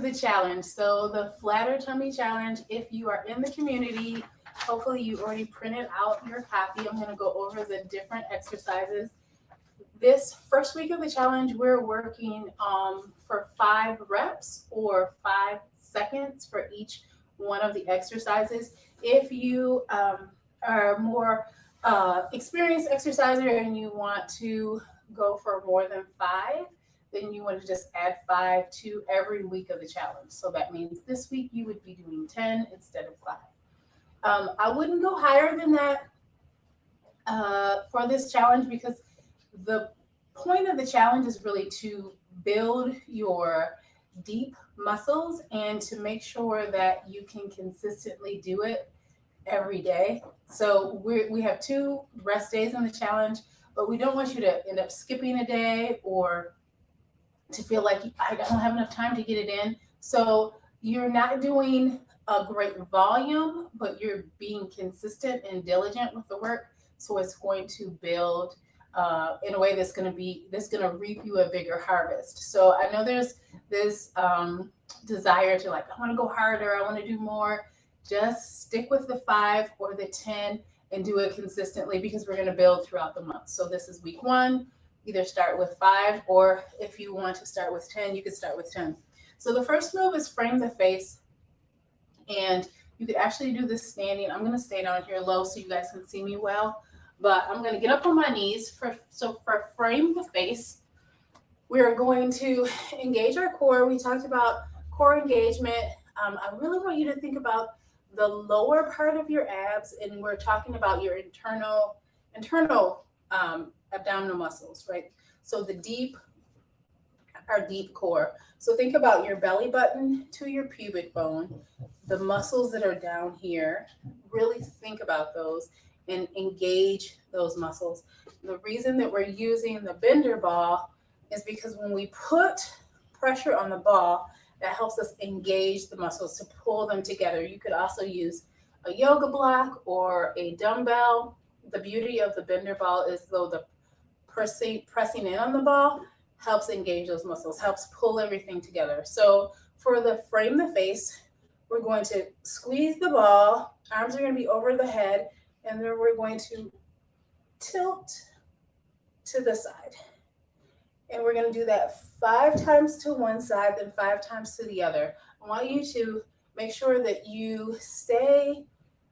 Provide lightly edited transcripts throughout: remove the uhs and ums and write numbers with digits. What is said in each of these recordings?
the challenge. So the flatter tummy challenge, if you are in the community, hopefully you already printed out your copy. I'm going to go over the different exercises. This first week of the challenge, we're working for 5 reps or 5 seconds for each one of the exercises. If you are more experienced exerciser and you want to go for more than 5, then you want to just add 5 to every week of the challenge. So that means this week you would be doing 10 instead of 5. I wouldn't go higher than that for this challenge because the point of the challenge is really to build your deep muscles and to make sure that you can consistently do it every day. So we have 2 rest days in the challenge, but we don't want you to end up skipping a day or to feel like I don't have enough time to get it in. So you're not doing a great volume, but you're being consistent and diligent with the work. So it's going to build in a way that's going to reap you a bigger harvest. So I know there's this desire to like, I want to go harder, I want to do more. Just stick with the 5 or the 10 and do it consistently because we're going to build throughout the month. So this is week 1. Either start with 5, or if you want to start with 10, you could start with 10. So the first move is frame the face. And you could actually do this standing. I'm going to stay down here low so you guys can see me well. But I'm going to get up on my knees. So for frame the face, we're going to engage our core. We talked about core engagement. I really want you to think about the lower part of your abs, and we're talking about your internal abdominal muscles, right? So our deep core. So think about your belly button to your pubic bone, the muscles that are down here. Really think about those and engage those muscles. The reason that we're using the bender ball is because when we put pressure on the ball, that helps us engage the muscles to pull them together. You could also use a yoga block or a dumbbell. The beauty of the bender ball is though the pressing in on the ball helps engage those muscles, helps pull everything together. So for the frame the face, we're going to squeeze the ball, arms are going to be over the head, and then we're going to tilt to the side. And we're going to do that 5 times to one side, then 5 times to the other. I want you to make sure that you stay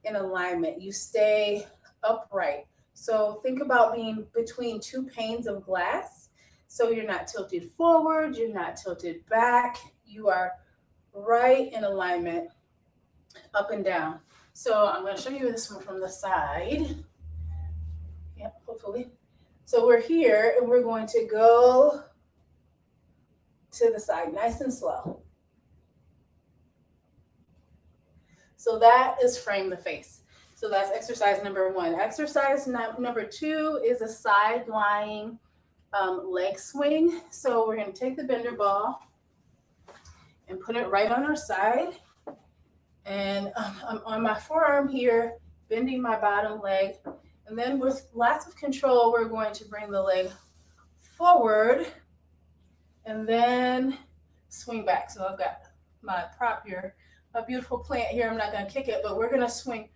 in alignment, you stay upright. So think about being between 2 panes of glass. So you're not tilted forward, you're not tilted back, you are right in alignment, up and down. So I'm going to show you this one from the side. Yep, hopefully. So we're here and we're going to go to the side, nice and slow. So that is frame the face. So that's exercise number 1. Exercise number 2 is a side lying leg swing. So we're going to take the bender ball and put it right on our side. And I'm on my forearm here, bending my bottom leg. And then with lots of control, we're going to bring the leg forward and then swing back. So I've got my prop here, my beautiful plant here. I'm not going to kick it, but we're going to swing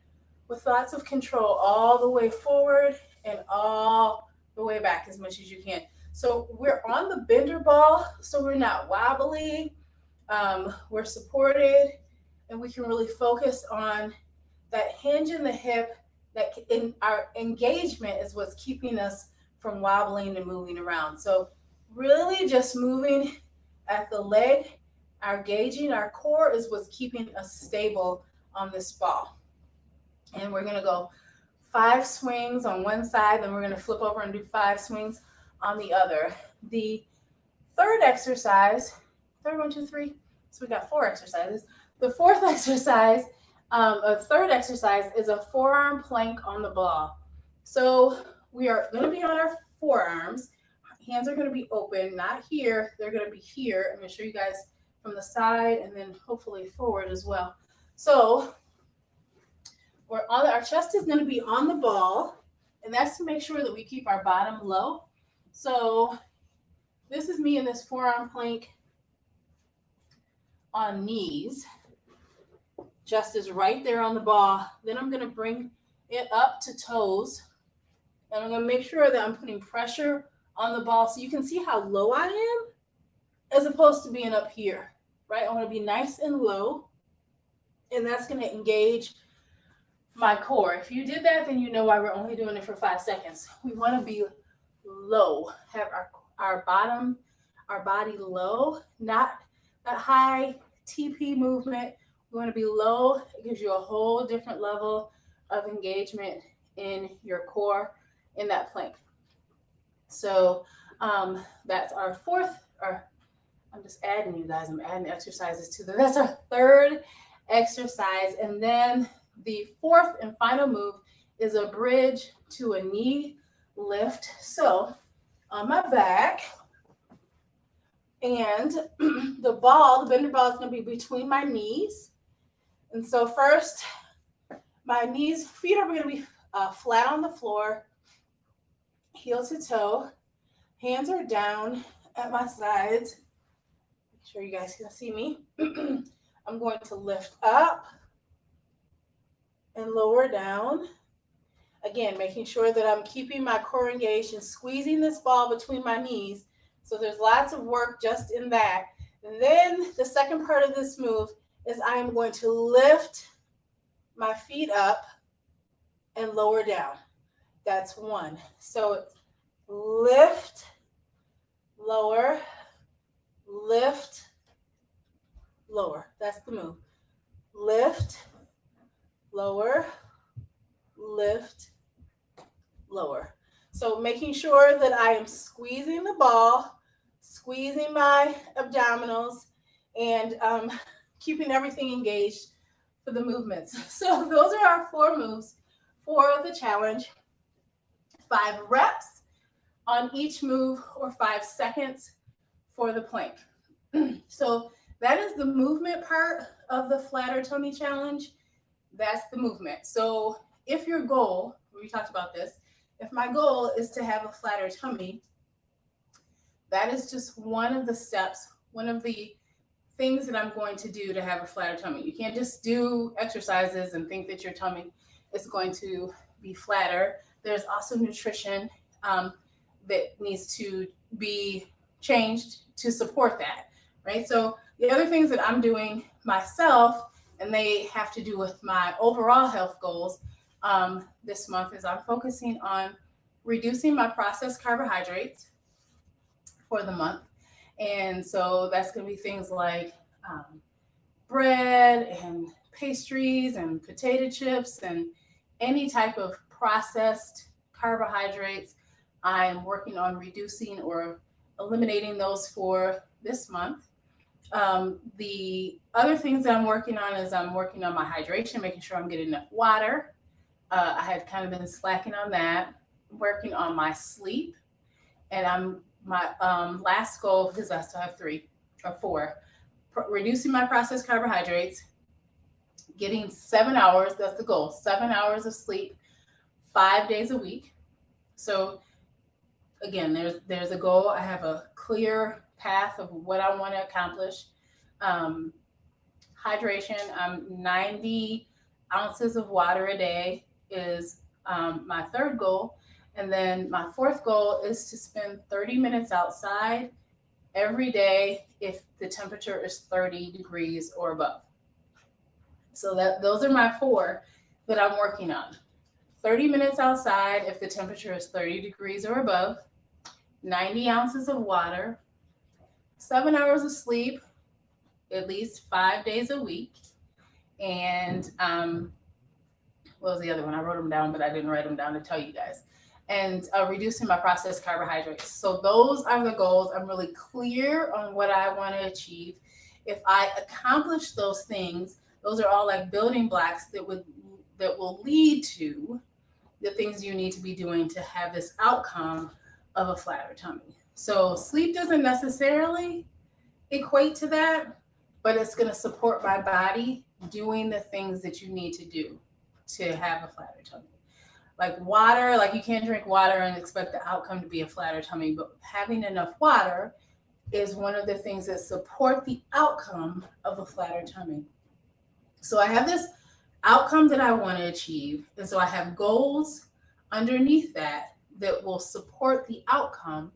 with lots of control all the way forward and all the way back as much as you can. So we're on the bender ball, so we're not wobbly. We're supported, and we can really focus on that hinge in the hip. That in our engagement is what's keeping us from wobbling and moving around. So really just moving at the leg, our gauging our core is what's keeping us stable on this ball. And we're going to go 5 swings on one side, then we're going to flip over and do 5 swings on the other. The third exercise, third 1, 2, 3. So we got 4 exercises. The fourth exercise, third exercise is a forearm plank on the ball. So we are going to be on our forearms. Hands are going to be open, not here. They're going to be here. I'm going to show you guys from the side and then hopefully forward as well. So our chest is going to be on the ball, and that's to make sure that we keep our bottom low. So this is me in this forearm plank on knees. Just is right there on the ball. Then I'm going to bring it up to toes. And I'm going to make sure that I'm putting pressure on the ball so you can see how low I am as opposed to being up here, right? I want to be nice and low. And that's going to engage my core. If you did that, then you know why we're only doing it for 5 seconds. We want to be low, have our body low, not that high TP movement. We want to be low. It gives you a whole different level of engagement in your core in that plank. So that's our fourth, or I'm just adding you guys, I'm adding exercises to that's our third exercise. And then the fourth and final move is a bridge to a knee lift. So on my back, and the bender ball is going to be between my knees. And so first, my feet are going to be flat on the floor, heel to toe. Hands are down at my sides. Make sure you guys can see me. I'm going to lift up and lower down. Again, making sure that I'm keeping my core engaged and squeezing this ball between my knees. So there's lots of work just in that. And then the second part of this move is I am going to lift my feet up and lower down. That's one. So lift, lower, lift, lower. That's the move. Lift, lower, lift, lower. So making sure that I am squeezing the ball, squeezing my abdominals, and keeping everything engaged for the movements. So those are our 4 moves for the challenge. 5 reps on each move, or 5 seconds for the plank. So that is the movement part of the flatter tummy challenge. That's the movement. So if your goal, we talked about this, if my goal is to have a flatter tummy, that is just one of the steps, one of the things that I'm going to do to have a flatter tummy. You can't just do exercises and think that your tummy is going to be flatter. There's also nutrition that needs to be changed to support that, right? So the other things that I'm doing myself, and they have to do with my overall health goals this month, is I'm focusing on reducing my processed carbohydrates for the month. And so that's going to be things like bread and pastries and potato chips and any type of processed carbohydrates. I'm working on reducing or eliminating those for this month. The other things that I'm working on is I'm working on my hydration, making sure I'm getting enough water. I had kind of been slacking on that, working on my sleep. And my last goal, because I still have 3 or 4, reducing my processed carbohydrates, getting 7 hours, that's the goal, 7 hours of sleep, 5 days a week. So again, there's a goal. I have a clear path of what I want to accomplish. Hydration, 90 ounces of water a day is my third goal. And then my fourth goal is to spend 30 minutes outside every day if the temperature is 30 degrees or above. So those are my 4 that I'm working on. 30 minutes outside if the temperature is 30 degrees or above, 90 ounces of water, 7 hours of sleep, at least 5 days a week. And what was the other one? I wrote them down, but I didn't write them down to tell you guys. And reducing my processed carbohydrates. So those are the goals. I'm really clear on what I want to achieve. If I accomplish those things, those are all like building blocks that will lead to the things you need to be doing to have this outcome of a flatter tummy. So sleep doesn't necessarily equate to that, but it's going to support my body doing the things that you need to do to have a flatter tummy. Like water, like you can't drink water and expect the outcome to be a flatter tummy, but having enough water is one of the things that support the outcome of a flatter tummy. So I have this outcome that I want to achieve. And so I have goals underneath that that will support the outcome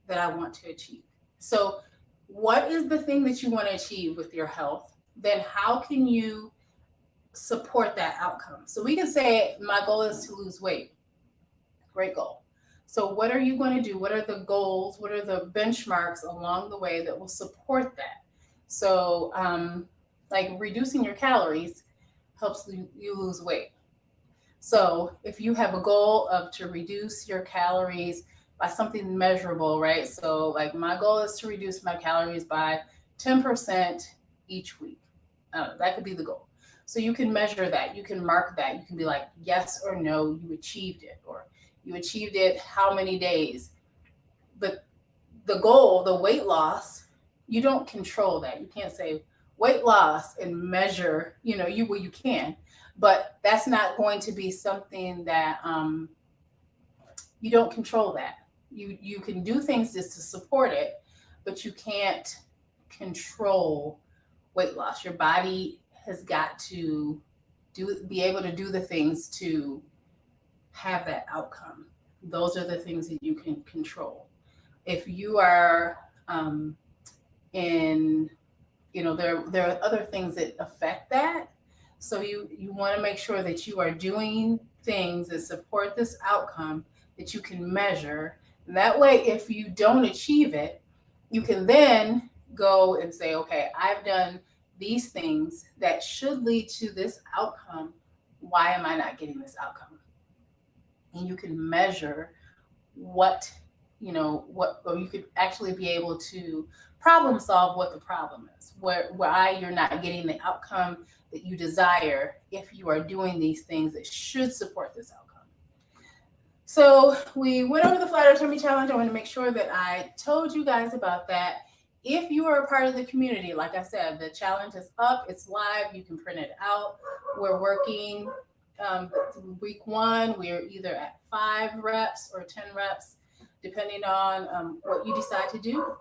that I want to achieve. So, what is the thing that you want to achieve with your health? Then, how can you support that outcome? So, we can say, my goal is to lose weight. Great goal. So, what are you going to do? What are the goals? What are the benchmarks along the way that will support that? So, like reducing your calories helps you lose weight. So if you have a goal of to reduce your calories by something measurable, right? So like my goal is to reduce my calories by 10% each week. That could be the goal. So you can measure that. You can mark that. You can be like, yes or no, you achieved it, or you achieved it how many days. But the goal, the weight loss, you don't control that. You can't say weight loss and measure, you can, but that's not going to be something that you don't control that. You can do things just to support it, but you can't control weight loss. Your body has got to be able to do the things to have that outcome. Those are the things that you can control. If you are in, there are other things that affect that. So you want to make sure that you are doing things that support this outcome that you can measure. And that way, if you don't achieve it, you can then go and say, okay, I've done these things that should lead to this outcome. Why am I not getting this outcome? And you can measure what, or you could actually be able to problem solve what the problem is, why you're not getting the outcome that you desire if you are doing these things that should support this outcome. So we went over the Flatter Tummy Challenge. I want to make sure that I told you guys about that. If you are a part of the community, like I said, the challenge is up, it's live, you can print it out. We're working week 1, we're either at 5 reps or 10 reps, depending on what you decide to do.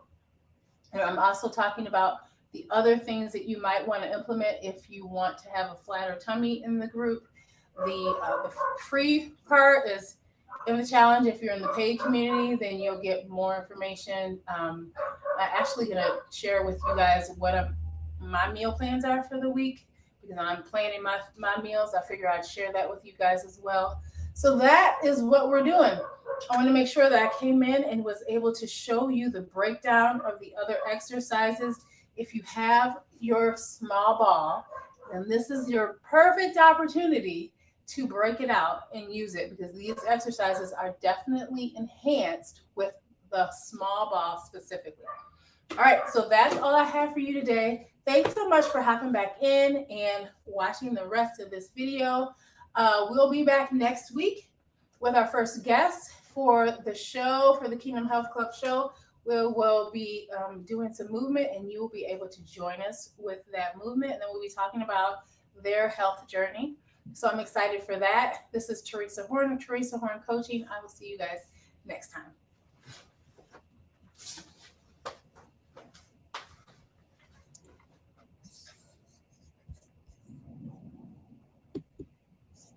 And I'm also talking about the other things that you might want to implement if you want to have a flatter tummy in the group. The free part is in the challenge. If you're in the paid community, then you'll get more information. I'm actually going to share with you guys what my meal plans are for the week, because I'm planning my meals. I figure I'd share that with you guys as well. So that is what we're doing. I want to make sure that I came in and was able to show you the breakdown of the other exercises. If you have your small ball, then this is your perfect opportunity to break it out and use it, because these exercises are definitely enhanced with the small ball specifically. All right, so that's all I have for you today. Thanks so much for hopping back in and watching the rest of this video. We'll be back next week with our first guest for the show, for the Kingdom Health Club show. We'll be doing some movement, and you will be able to join us with that movement. And then we'll be talking about their health journey. So I'm excited for that. This is Teresa Horn of Teresa Horn Coaching. I will see you guys next time.